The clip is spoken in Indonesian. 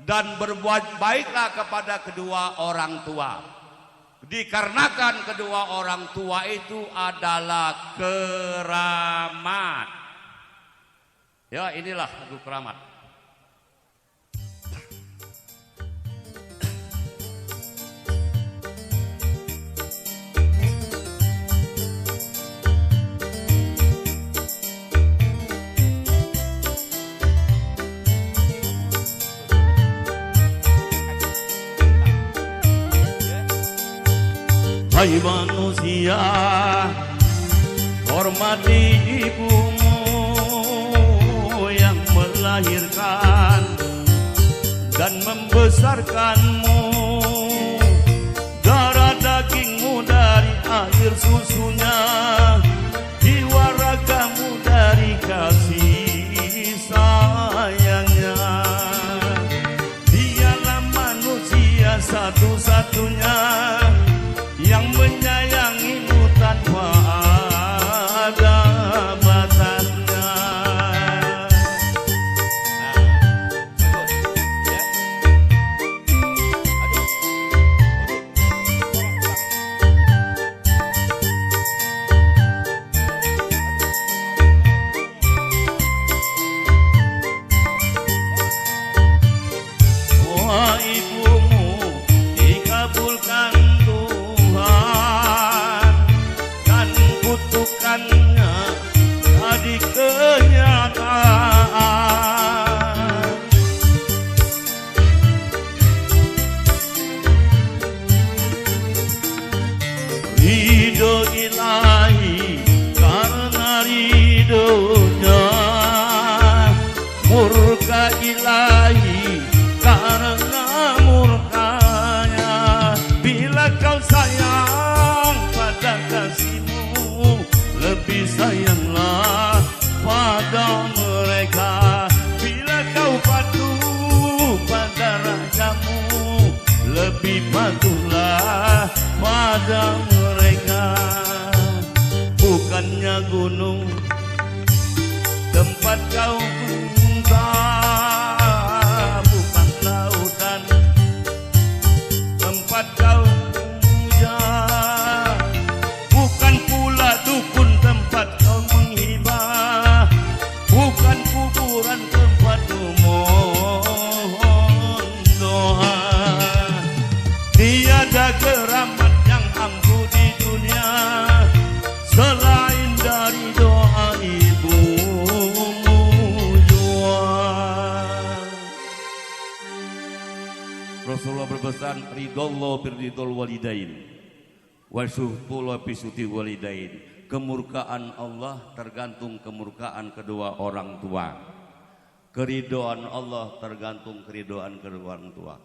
dan berbuat baiklah kepada kedua orang tua. Dikarenakan kedua orang tua itu adalah keramat. Ya, inilah lagu keramat. Hai manusia, hormati ibumu yang melahirkan dan membesarkanmu. Darah dagingmu dari air susunya, jiwa ragamu dari kasih sayangnya. Dialah manusia satu-satunya yang menyayangimu tanpa ada batasnya. Doa ibumu dikabulkan jadi kenyataan. Ridho ilahi karena ridhonya, murka ilahi karena murkanya. Bila kau sayang pada kasihmu, lebih sayanglah pada mereka. Bila kau patuh pada rajamu, lebih patuhlah pada mereka. Bukannya gunung tempat kau muntah, bukan lautan tempat kau muja, bukan pula dukun tempat kau menghibah, bukan kuburan tempat memohon doa. Tiada keramat yang ampuh di dunia selain dari doa ibumu jua. Rasulullah berpesan, ridallah biridul walidain wa syuhpula bisuti walidain. Kemurkaan Allah tergantung kemurkaan kedua orang tua. Keridhaan Allah tergantung keridhaan kedua orang tua.